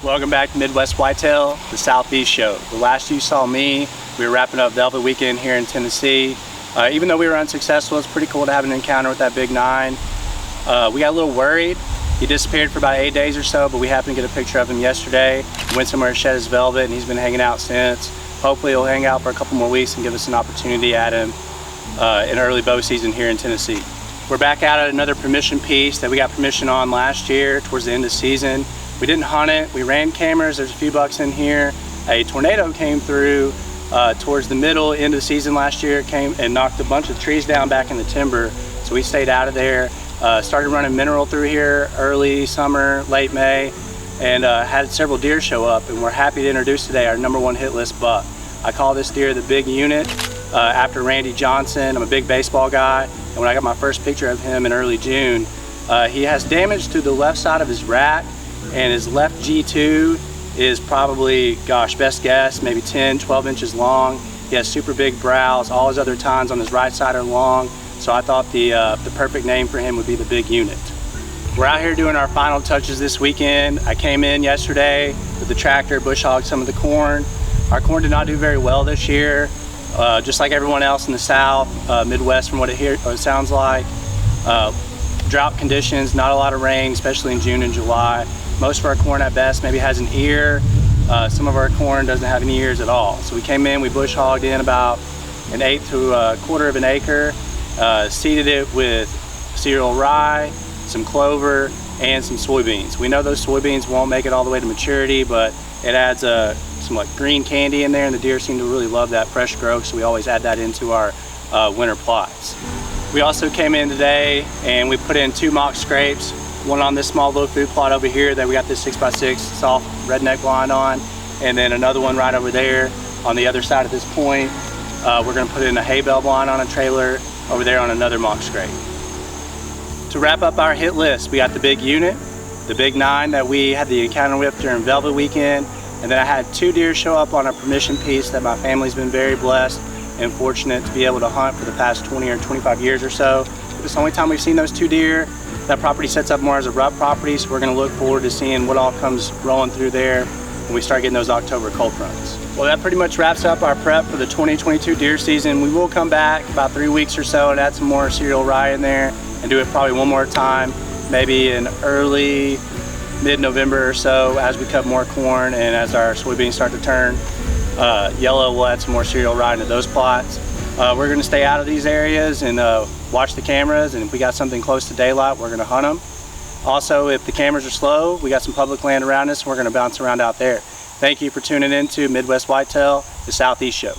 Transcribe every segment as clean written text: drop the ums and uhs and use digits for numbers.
Welcome back to Midwest Whitetail, the Southeast Show. The last you saw me, we were wrapping up Velvet Weekend here in Tennessee. Even though we were unsuccessful, it's pretty cool to have an encounter with that big 9. We got a little worried. He disappeared for about 8 days or so, but we happened to get a picture of him yesterday. Went somewhere to shed his velvet, and he's been hanging out since. Hopefully he'll hang out for a couple more weeks and give us an opportunity at him in early bow season here in Tennessee. We're back out at another permission piece that we got permission on last year towards the end of the season. We didn't hunt it, we ran cameras, there's a few bucks in here. A tornado came through towards the end of the season last year, came and knocked a bunch of trees down back in the timber. So we stayed out of there, started running mineral through here early summer, late May, and had several deer show up, and we're happy to introduce today our #1 hit list buck. I call this deer the Big Unit after Randy Johnson. I'm a big baseball guy, and when I got my first picture of him in early June, he has damage to the left side of his rack, and his left G2 is probably, gosh, best guess, maybe 10, 12 inches long. He has super big brows. All his other tines on his right side are long, so I thought the perfect name for him would be the Big Unit. We're out here doing our final touches this weekend. I came in yesterday with the tractor, bush hogged some of the corn. Our corn did not do very well this year, just like everyone else in the South, Midwest from what it sounds like. Drought conditions, not a lot of rain, especially in June and July. Most of our corn at best maybe has an ear. Some of our corn doesn't have any ears at all. So we came in, we bush hogged in about 1/8 to 1/4 of an acre, seeded it with cereal rye, some clover, and some soybeans. We know those soybeans won't make it all the way to maturity, but it adds some like green candy in there, and the deer seem to really love that fresh growth, so we always add that into our winter plots. We also came in today and we put in 2 mock scrapes, one on this small little food plot over here that we got this 6x6 soft redneck blind on, and then another one right over there on the other side of this point. We're gonna put in a hay bale blind on a trailer over there on another mock scrape. To wrap up our hit list, we got the Big Unit, the Big 9 that we had the encounter with during Velvet Weekend, and then I had 2 deer show up on a permission piece that my family's been very blessed and fortunate to be able to hunt for the past 20 or 25 years or so. It's the only time we've seen those 2 deer. That property sets up more as a rut property, so we're gonna look forward to seeing what all comes rolling through there when we start getting those October cold fronts. Well, that pretty much wraps up our prep for the 2022 deer season. We will come back about 3 weeks or so and add some more cereal rye in there and do it probably one more time, maybe in early, mid-November or so as we cut more corn and as our soybeans start to turn yellow, we'll add some more cereal rye into those plots. We're gonna stay out of these areas and watch the cameras, and if we got something close to daylight, we're gonna hunt them. Also, if the cameras are slow, we got some public land around us, and we're gonna bounce around out there. Thank you for tuning in to Midwest Whitetail, the Southeast Show.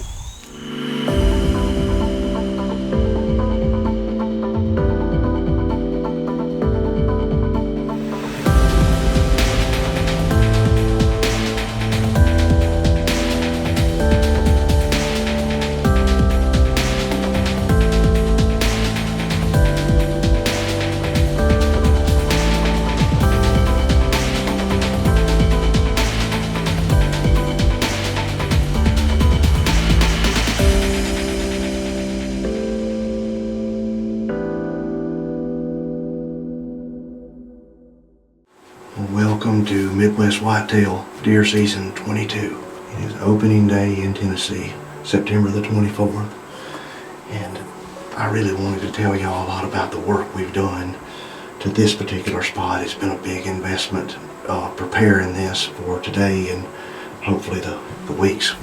Welcome to Midwest Whitetail Deer Season 22. It is opening day in Tennessee, September the 24th, and I really wanted to tell y'all a lot about the work we've done to this particular spot. It's been a big investment preparing this for today and hopefully the weeks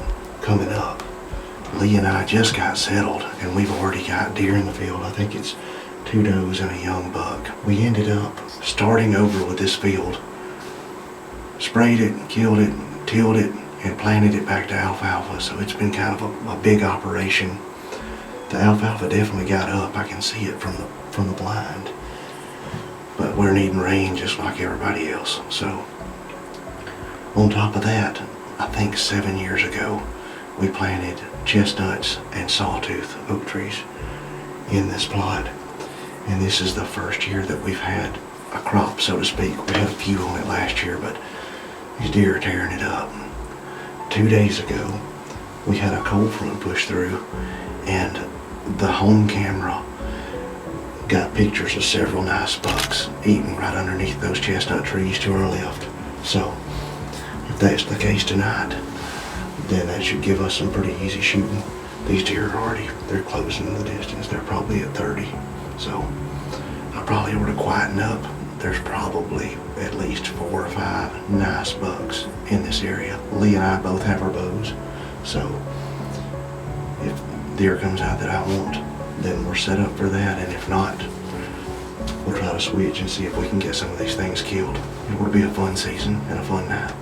coming up. Lee and I just got settled and we've already got deer in the field. I think it's 2 does and a young buck. We ended up starting over with this field, sprayed it, killed it, tilled it, and planted it back to alfalfa. So it's been kind of a big operation. The alfalfa definitely got up. I can see it from the blind. But we're needing rain just like everybody else. So on top of that, I think 7 years ago, we planted chestnuts and sawtooth oak trees in this plot. And this is the first year that we've had a crop, so to speak. We had a few on it last year, but these deer are tearing it up. 2 days ago, we had a cold front push through, and the home camera got pictures of several nice bucks eating right underneath those chestnut trees to our left. So If that's the case tonight, then that should give us some pretty easy shooting. These deer are already, they're closing the distance. They're probably at 30. So I probably ought to quieten up. There's probably at least 4 or 5 nice bucks in this area. Lee and I both have our bows. So if deer comes out that I want, then we're set up for that. And if not, we'll try to switch and see if we can get some of these things killed. It would be a fun season and a fun night.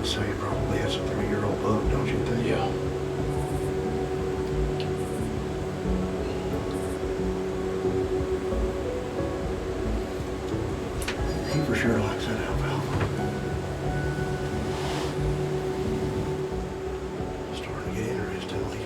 Say probably has a 3-year-old buck, don't you think? Yeah. He for sure likes that alfalfa. Starting to get interesting, Lee.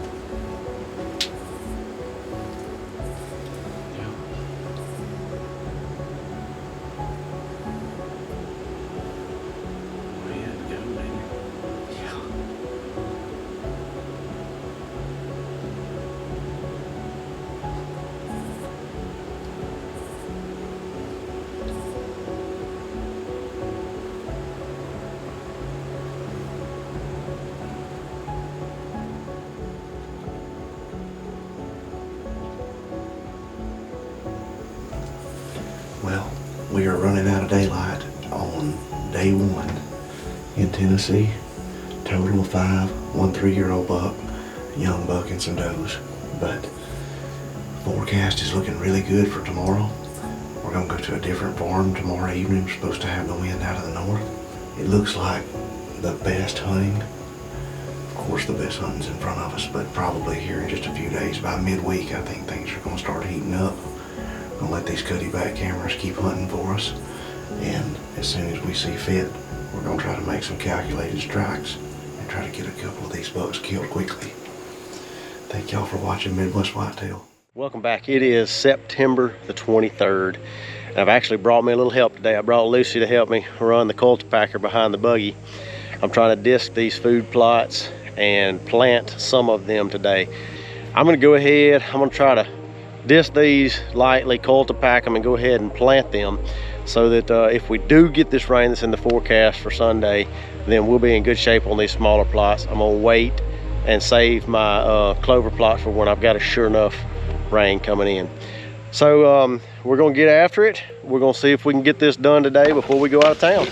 Well, we are running out of daylight on day 1 in Tennessee. Total of 5, 1 3-year-old buck, a young buck and some does. But forecast is looking really good for tomorrow. We're gonna go to a different farm tomorrow evening. We're supposed to have the wind out of the north. It looks like the best hunting. Of course, the best hunting's in front of us, but probably here in just a few days, by midweek, I think things are gonna start heating up. Gonna let these cutty back cameras keep hunting for us, and as soon as we see fit, we're gonna try to make some calculated strikes and try to get a couple of these bucks killed quickly. Thank y'all for watching Midwest Whitetail. Welcome back. It is September the 23rd. And I've actually brought me a little help today. I brought Lucy to help me run the cultipacker behind the buggy. I'm trying to disc these food plots and plant some of them today. I'm gonna go ahead, I'm gonna try to disc these lightly, cultipack them, and go ahead and plant them so that if we do get this rain that's in the forecast for Sunday, then we'll be in good shape on these smaller plots. I'm gonna wait and save my clover plot for when I've got a sure enough rain coming in. So we're gonna get after it. We're gonna see if we can get this done today before we go out of town.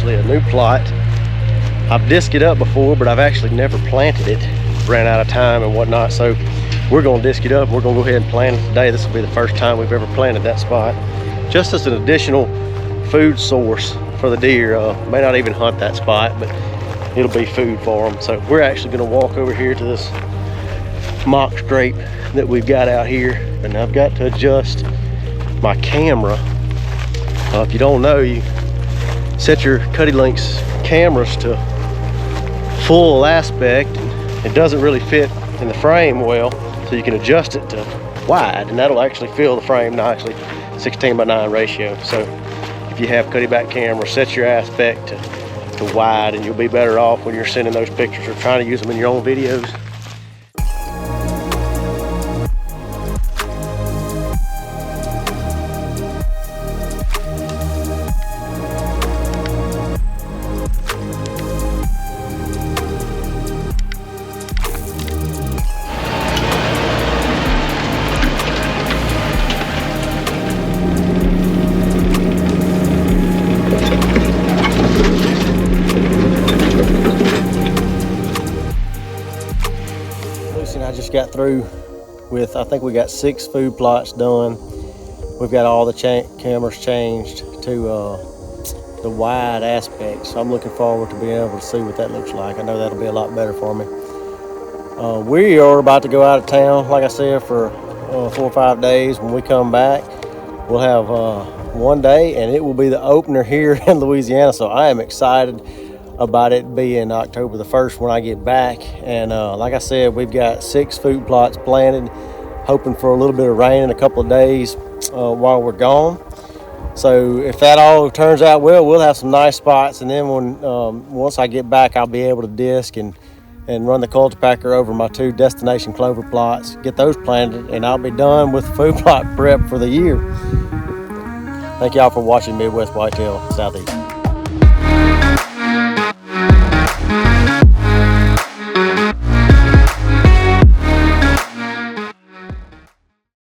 A new plot. I've disced it up before, but I've actually never planted it. Ran out of time and whatnot, so we're gonna disc it up. We're gonna go ahead and plant it today. This will be the first time we've ever planted that spot, just as an additional food source for the deer. May not even hunt that spot, but it'll be food for them. So we're actually gonna walk over here to this mock scrape that we've got out here, and I've got to adjust my camera. If you don't know, you set your Cutty Links cameras to full aspect. It doesn't really fit in the frame well, so you can adjust it to wide, and that'll actually fill the frame nicely, 16:9 ratio. So if you have Cutty back camera, set your aspect to wide, and you'll be better off when you're sending those pictures or trying to use them in your own videos. got through with, I think we got 6 food plots done. We've got all the cameras changed to the wide aspect. So I'm looking forward to being able to see what that looks like. I know that'll be a lot better for me. We are about to go out of town, like I said, for 4 or 5 days. When we come back, we'll have 1 day, and it will be the opener here in Louisiana. So I am excited about it being October the 1st when I get back. And like I said, we've got 6 food plots planted, hoping for a little bit of rain in a couple of days while we're gone. So if that all turns out well, we'll have some nice spots. And then when once I get back, I'll be able to disc and run the cultipacker over my 2 destination clover plots, get those planted, and I'll be done with food plot prep for the year. Thank y'all for watching Midwest Whitetail Southeast.